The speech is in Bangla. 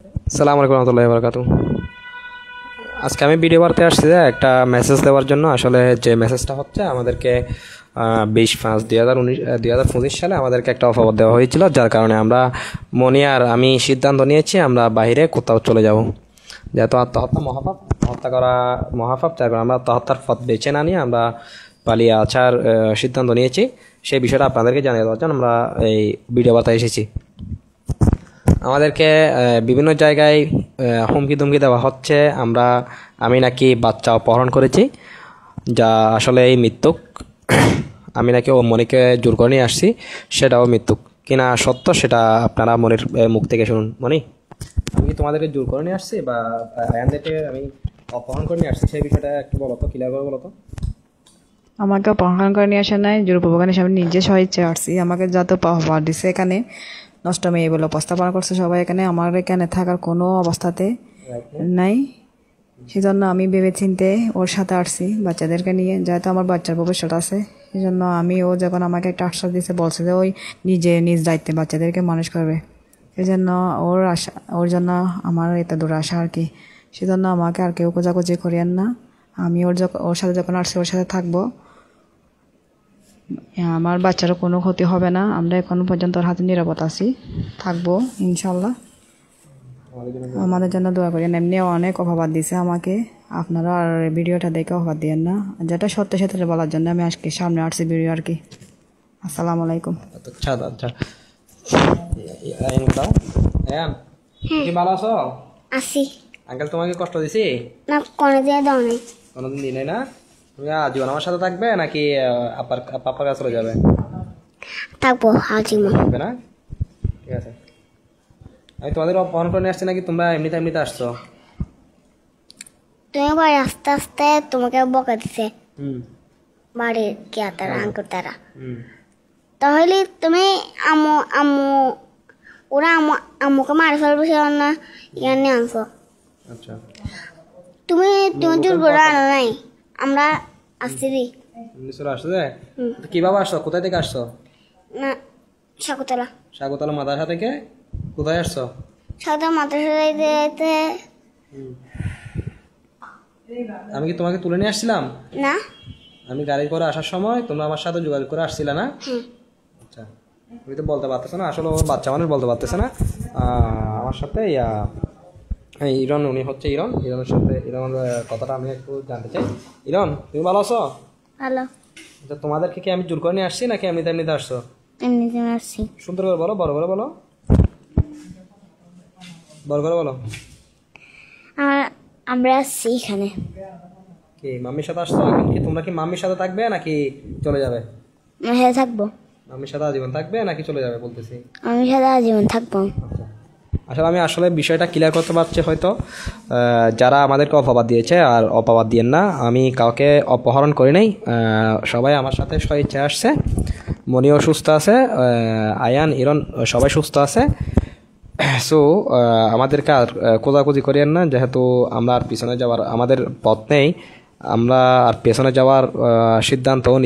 আসসালামু আলাইকুম রহমতুল্লাহি বারাকাতু। আজকে আমি ভিডিও বার্তে আসছি যে একটা মেসেজ দেওয়ার জন্য। আসলে যে মেসেজটা হচ্ছে আমাদেরকে 20/5/2025 সালে আমাদেরকে একটা অফার দেওয়া হয়েছিল, যার কারণে আমরা মনি আর আমি সিদ্ধান্ত নিয়েছি আমরা বাইরে কোথাও চলে যাব। যেহেতু আত্মহত্যা মহাপাপ, হত্যা করা মহাপাপ, যার কারণে আমরা আত্মহত্যার পথ বেছে না নিয়ে আমরা পালিয়ে আসার সিদ্ধান্ত নিয়েছি। সেই বিষয়টা আপনাদেরকে জানিয়ে দেওয়ার জন্য আমরা এই ভিডিও বার্তায় এসেছি। আমাদেরকে বিভিন্ন জায়গায় হুমকি ধুমকি দেওয়া হচ্ছে আমি নাকি বাচ্চা অপহরণ করেছি, যা আসলে এই মিথ্যুক। আমি নাকি ও মনিকে জোর করে নিয়ে আসছি, সেটাও মিথ্যুক। কিনা সত্য সেটা আপনারা মনির মুখ থেকে শুনুন। মনি, আমি কি তোমাদেরকে জোর করে নিয়ে আসছি বা আয়ানদেরকে আমি অপহরণ করে নিয়ে আসছি, সেই বিষয়টা একটু বলো তো, ক্লিয়ার করে বলো তো। আমাকে অপহরণ করে নিয়ে আসা নাই, জোরপূর্বক আমি নিজে স্বইচ্ছে আসছি। আমাকে যত পাওয়া দিছে এখানে নষ্ট মেয়ে বলে উপস্থাপনা করছে সবাই এখানে। আমার এখানে থাকার কোনো অবস্থাতে নাই, সেজন্য আমি ভেবে চিনতে ওর সাথে আসছি বাচ্চাদেরকে নিয়ে, যেহেতু আমার বাচ্চার ভবিষ্যৎ আছে। সেই জন্য ও যখন আমাকে একটা আশ্বাস দিয়েছে, বলছে যে ওই নিজ দায়িত্বে বাচ্চাদেরকে মানুষ করবে, সেই জন্য ওর জন্য আমার এত দূর আসা আর কি। সেজন্য আমাকে আর কেউ খোঁজাখুঁজি করিয়েন না। আমি ওর সাথে যখন আসছি ওর সাথে থাকবো, আমার বাচ্চারও কোনো ক্ষতি হবে না। আমরা এখন পর্যন্ত ওর হাতে নিরাপদ আছি, থাকবো ইনশাল্লাহ। আমাদের জন্য দোয়া করেন। এমনি অনেক অপবাদ দিছে আমাকে, আপনারা আর ভিডিওটা দেখে অপবাদ দিয়েন না। যেটা সত্য সেটা বলার জন্য আমি আজকে সামনে আসছি ভিডিও আর কি। আসসালামু আলাইকুম। আচ্ছা আচ্ছা, কি ভালো আছো? আসি আঙ্কেল তোমাকে কষ্ট দিছি? না, কোনোদিন দাও নাই। কোনোদিন দিনে না? তুমি আজীবন আমার সাথে থাকবে নাকি পাপার কাছে চলে যাবে? থাকবো আজীবন। থাকবে না? ঠিক আছে। আমি তোমাদের অপহরণ করে নিয়ে আসছি নাকি তোমরা এমনিতে আসছো? তুমি বাড়ি আস্তে আস্তে তোমাকে বকা দিছে বাড়ির কে তারা আঙ্কুর তারা। তাহলে তুমি ওরা আম্মুকে মারি ফেলবে না, এখানে আনছো। আচ্ছা, তুমি জোর করে আনো নাই, আমরা আসছি রে। আসছে? কিভাবে আসছো? কোথায় থেকে আসছো? না, সাকুতলা। সাগরতলা মাদ্রাসা থেকে কোথায় আসছো? সাকুতলা মাদ্রাসা যাইতে। আমি কি তোমাকে তুলে নিয়ে আসছিলাম? না, আমি গাড়ি করে আসার সময় তোমরা আমার সাথে যোগাযোগ করে আসছিলে না? আচ্ছা, তুমি তো বলতে পারতেছো না, আসলে ওর বাচ্চা মানুষ বলতে পারতেছে না। আমার সাথে ইরন, উনি হচ্ছে ইরনের সাথে কথাটা আমি একটু জানতে চাই। ইরন, তুমি ভালো আছো? ভালো। আচ্ছা, তোমাদেরকে কি আমি জোর করে নিয়ে আসছি নাকি এমনিতে আসছো? এমনিতে আসছি। সুন্দর করে বলো, বড় করে বলো, বড় করে বলো। আমরা আসছি এখানে। কি মাম্মির সাথে আসছো? এখন কি তোমরা কি মাম্মির সাথে থাকবে নাকি চলে যাবে? হ্যাঁ, থাকবো। মাম্মির সাথে আজীবন থাকবে নাকি চলে যাবে বলতেছি? আমি সাথে আজীবন থাকবো। আসলে বিষয়টা ক্লিয়ার করতে পারছি হয়তো। যারা আমাদেরকে অপবাদ দিয়েছে আর অপবাদ দিয়েন না, আমি কাউকে অপহরণ করি নাই। সবাই আমার সাথে স্বইচ্ছা আসছে। মনিও সুস্থ আছে, আয়ান, ইরন সবাই সুস্থ আছে। সো আমাদেরকে আর খোঁজাখুঁজি করিয়েন না, যেহেতু আমরা আর পিছনে যাওয়ার আমাদের পথ নেই। আমরা আর পেছনে যাওয়ার সিদ্ধান্তও